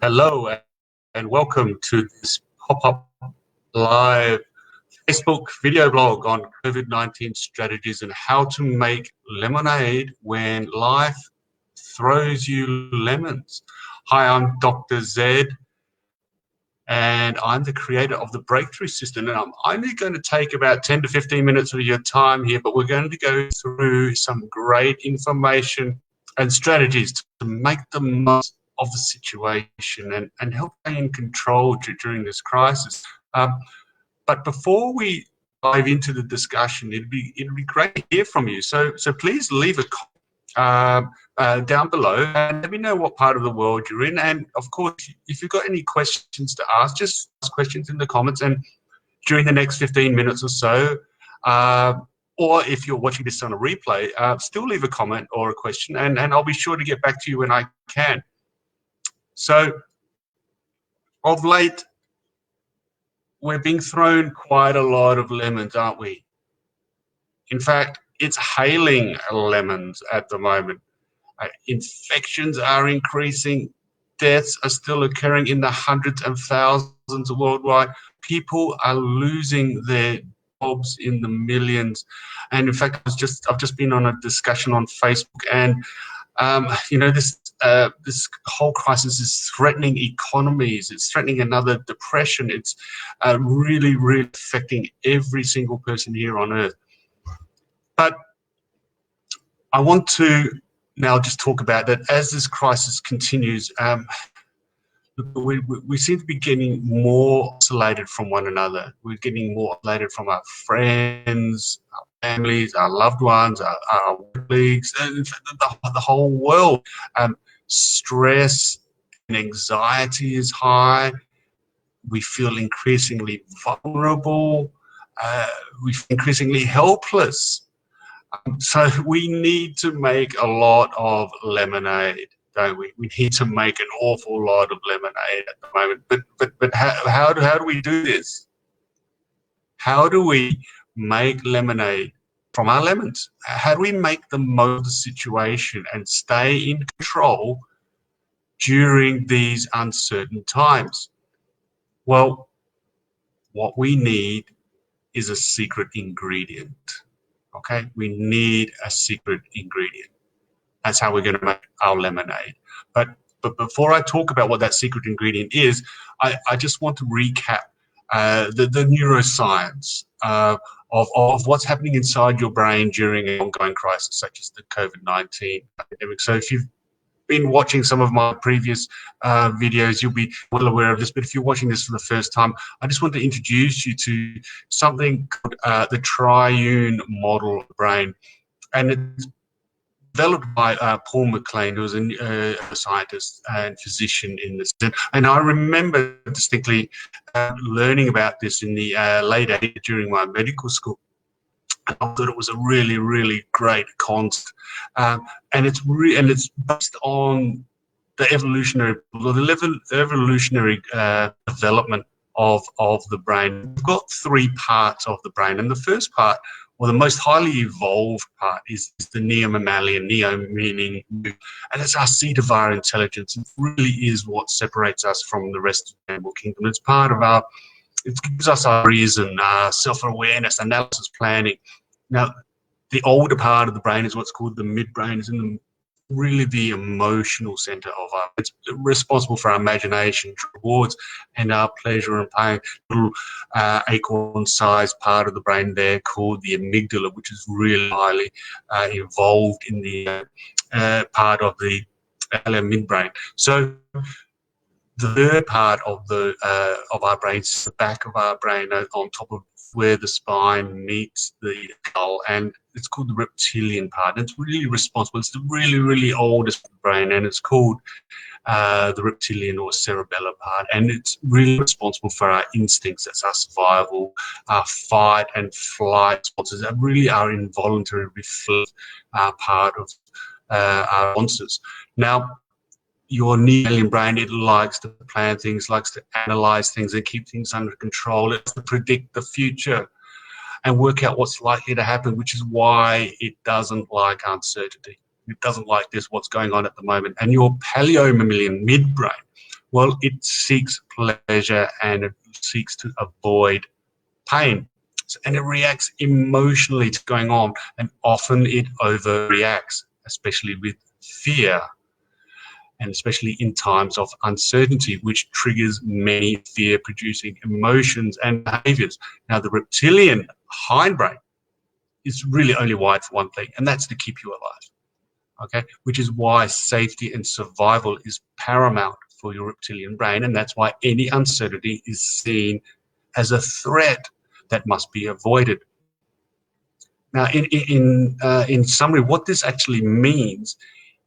Hello and welcome to this pop-up live Facebook video blog on COVID-19 strategies and how to make lemonade when life throws you lemons. Hi, I'm Dr. Zed and I'm the creator of the Breakthrough System, and I'm only going to take about 10 to 15 minutes of your time here, but we're going to go through some great information and strategies to make the most of the situation and help stay in control during this crisis. But before we dive into the discussion, it'd be great to hear from you. So please leave a comment down below and let me know what part of the world you're in. And of course, if you've got any questions to ask, just ask questions in the comments. And during the next 15 minutes or so, or if you're watching this on a replay, still leave a comment or a question, and I'll be sure to get back to you when I can. So, of late, we're being thrown quite a lot of lemons, aren't we? In fact, it's hailing lemons at the moment. Infections are increasing. Deaths are still occurring in the hundreds of thousands worldwide. People are losing their jobs in the millions. And in fact, I've just been on a discussion on Facebook, and this whole crisis is threatening economies. It's threatening another depression. It's really, really affecting every single person here on Earth. But I want to now just talk about that as this crisis continues. We seem to be getting more isolated from one another. We're getting more isolated from our friends, our families, our loved ones, our colleagues, and the whole world. Stress and anxiety is high. We feel increasingly vulnerable. We feel increasingly helpless. So we need to make a lot of lemonade, don't we? We need to make an awful lot of lemonade at the moment. But how do we do this? How do we make lemonade from our lemons? How do we make the most of the situation and stay in control during these uncertain times? Well, what we need is a secret ingredient. Okay, we need a secret ingredient. That's how we're going to make our lemonade. But before I talk about what that secret ingredient is, I just want to recap the neuroscience of what's happening inside your brain during an ongoing crisis such as the COVID-19 pandemic. So if you've been watching some of my previous videos, you'll be well aware of this. But if you're watching this for the first time, I just want to introduce you to something called the triune model of the brain. And it's developed by Paul MacLean, who was a scientist and physician in this. And I remember distinctly learning about this in the late 80s during my medical school. I thought it was a really, really great concept, and it's based on the evolutionary development of the brain. We've got three parts of the brain, and the first part, or the most highly evolved part, is the neomammalian. Neo meaning new, and it's our seat of our intelligence. It really is what separates us from the rest of the animal kingdom. It's part of our. It gives us our reason, our self-awareness, analysis, planning. Now, the older part of the brain is what's called the midbrain. It's really the emotional center of our. It's responsible for our imagination, rewards, and our pleasure and pain. Little acorn-sized part of the brain there called the amygdala, which is really highly involved in the part of the midbrain. So the third part of our brain is the back of our brain, on top of where the spine meets the skull, and it's called the reptilian part. And it's really responsible. It's the really, really oldest brain, and it's called the reptilian or cerebellar part. And it's really responsible for our instincts. That's our survival, our fight and flight responses. That really our involuntary reflex part of our responses. Now, your mammalian brain, it likes to plan things, likes to analyze things and keep things under control. It likes to predict the future and work out what's likely to happen, which is why it doesn't like uncertainty. It doesn't like this, what's going on at the moment. And your paleomammalian midbrain, Well, it seeks pleasure and it seeks to avoid pain. And it reacts emotionally to going on, and often it overreacts, especially with fear, and especially in times of uncertainty, which triggers many fear-producing emotions and behaviors. Now, the reptilian hindbrain is really only wired for one thing, and that's to keep you alive. Okay, which is why safety and survival is paramount for your reptilian brain, and that's why any uncertainty is seen as a threat that must be avoided. Now, in summary, what this actually means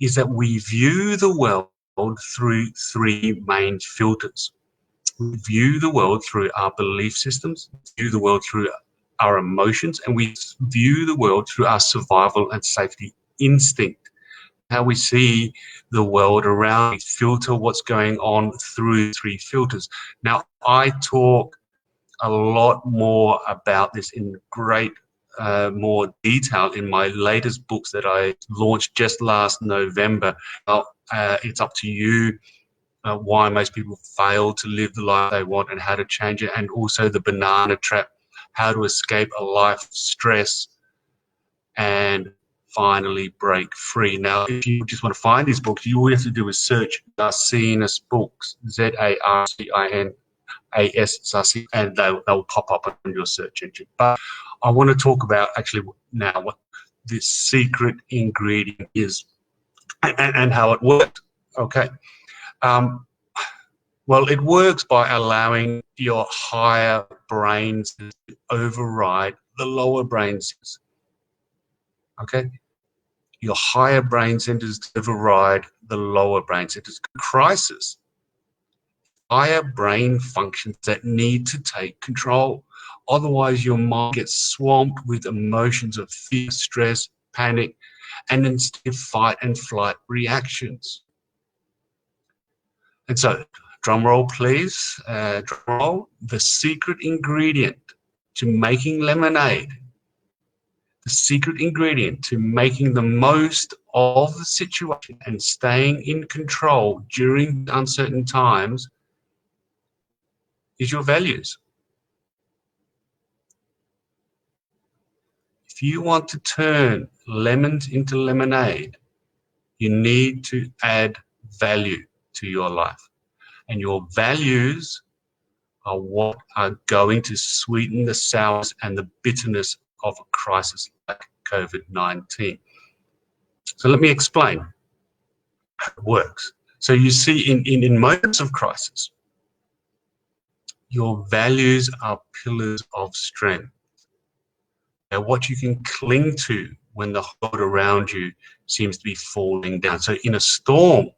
is that we view the world through three main filters. We view the world through our belief systems, view the world through our emotions, and we view the world through our survival and safety instinct. How we see the world around, we filter what's going on through three filters. Now, I talk a lot more about this in great more detail in my latest books that I launched just last November. It's up to you why most people fail to live the life they want and how to change it, and also the banana trap, how to escape a life of stress and finally break free. Now, if you just want to find these books, all you have to do is search Zarcinas books, Zarcinas, Zarcinas, and they'll pop up on your search engine. But I want to talk about actually now what this secret ingredient is and how it works. Okay. Well, it works by allowing your higher brains to override the lower brains. Okay. Your higher brain centers to override the lower brain centers. Crisis. Higher brain functions that need to take control. Otherwise, your mind gets swamped with emotions of fear, stress, panic, and instead fight and flight reactions. And so, drum roll, please. Drum roll. The secret ingredient to making lemonade, the secret ingredient to making the most of the situation and staying in control during uncertain times is your values. If you want to turn lemons into lemonade, you need to add value to your life. And your values are what are going to sweeten the sourness and the bitterness of a crisis like COVID-19. So let me explain how it works. So you see, in moments of crisis, your values are pillars of strength. They're what you can cling to when the world around you seems to be falling down. So in a storm,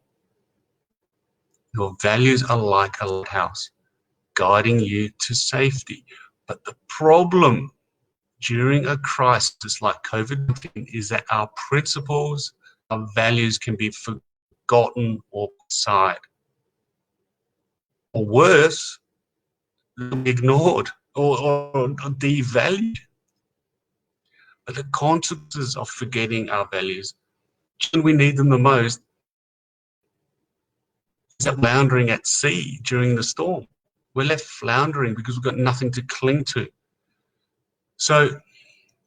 your values are like a lighthouse, guiding you to safety. But the problem during a crisis like COVID-19 is that our principles, our values can be forgotten or aside. Or worse, ignored or devalued. But the consequences of forgetting our values, when we need them the most, is that floundering at sea during the storm. We're left floundering because we've got nothing to cling to. So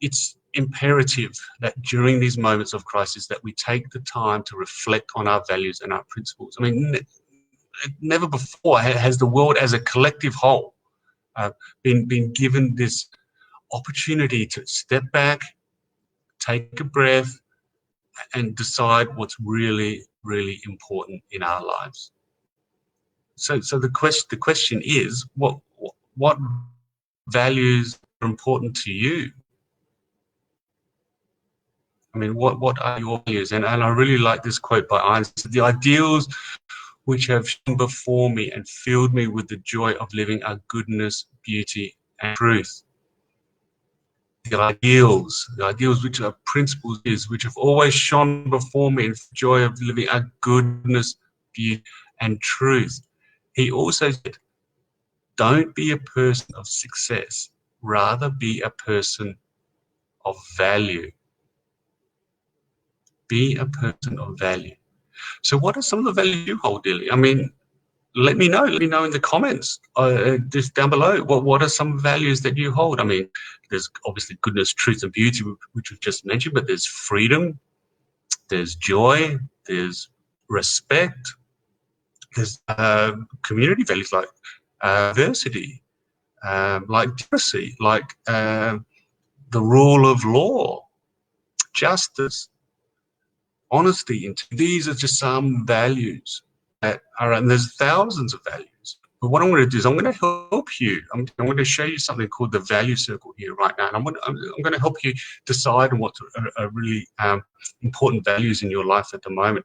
it's imperative that during these moments of crisis that we take the time to reflect on our values and our principles. I mean, never before has the world as a collective whole been given this opportunity to step back, take a breath, and decide what's really, really important in our lives. So the question is, what values are important to you? I mean, what are your values? And I really like this quote by Einstein: "The ideals which have shone before me and filled me with the joy of living are goodness, beauty, and truth." The ideals which are principles which have always shone before me in joy of living are goodness, beauty, and truth. He also said, don't be a person of success, rather be a person of value. Be a person of value. So what are some of the values you hold dearly? I mean, let me know. Let me know in the comments just down below. What are some values that you hold? I mean, there's obviously goodness, truth, and beauty, which we've just mentioned, but there's freedom, there's joy, there's respect, there's community values like diversity, like democracy, like the rule of law, justice, honesty. These are just some values that are, and there's thousands of values. But what I'm going to do is I'm going to help you. I'm going to show you something called the value circle here right now. And I'm going to help you decide on what are really important values in your life at the moment.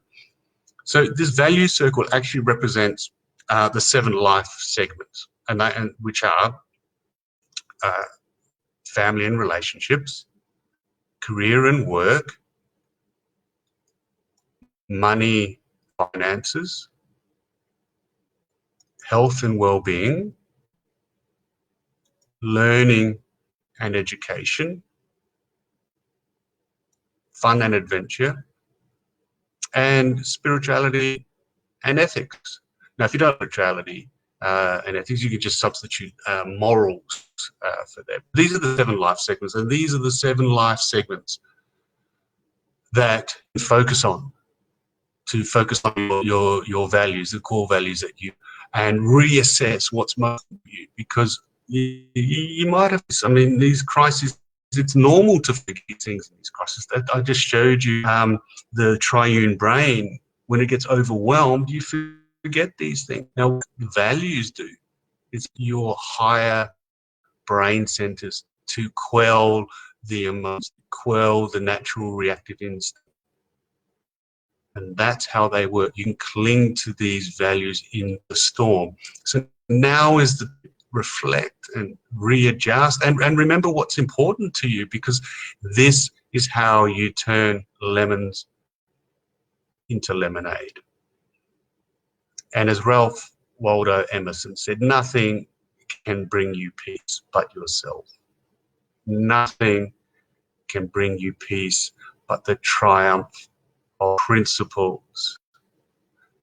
So this value circle actually represents the 7 life segments, and which are family and relationships, career and work, money, finances, health and well-being, learning and education, fun and adventure, and spirituality and ethics. Now, if you don't have spirituality and ethics, you can just substitute morals for them. These are the 7 life segments, and these are the 7 life segments that you focus on, to focus on your values, the core values that you, and reassess what's most important to you, because you might have, I mean, these crises, it's normal to forget things in these crises. I just showed you the triune brain. When it gets overwhelmed, you forget these things. Now, what values do is your higher brain centers to quell the emotions, quell the natural reactive instinct. And that's how they work. You can cling to these values in the storm. So now is the reflect and readjust and remember what's important to you, because this is how you turn lemons into lemonade. And as Ralph Waldo Emerson said, nothing can bring you peace but yourself. Nothing can bring you peace but the triumph of principles.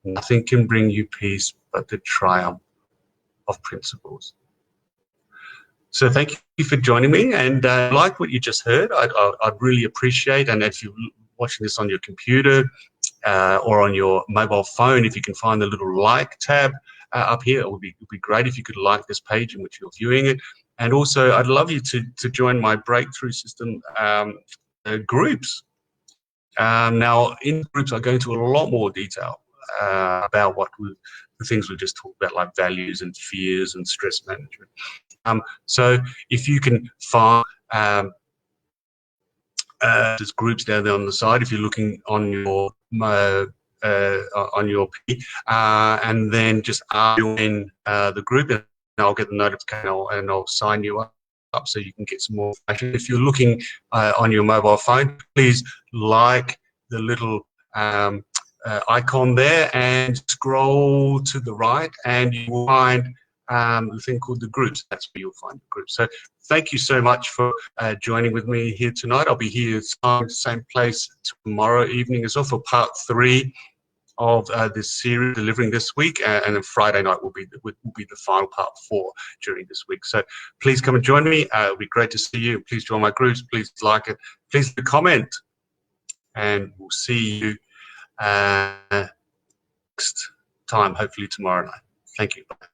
Nothing can bring you peace but the triumph of principles. So thank you for joining me, and like what you just heard, I'd really appreciate, and if you're watching this on your computer or on your mobile phone, if you can find the little like tab up here, it would be great if you could like this page in which you're viewing it. And also, I'd love you to join my breakthrough system groups. Now, in groups, I go into a lot more detail about the things we just talked about, like values and fears and stress management. So if you can find there's groups down there on the side, if you're looking on your P, and then just join the group, and I'll get the notification and I'll sign you up so you can get some more information. If you're looking on your mobile phone, please like the little icon there and scroll to the right, and you will find the thing called the groups. That's where you'll find the groups. So thank you so much for joining with me here tonight. I'll be here same place tomorrow evening as well for part 3 of this series, delivering this week, and then Friday night will be the final part 4 during this week. So please come and join me. It'll be great to see you. Please join my groups. Please like it. Please comment, and we'll see you next time, hopefully tomorrow night. Thank you. Bye.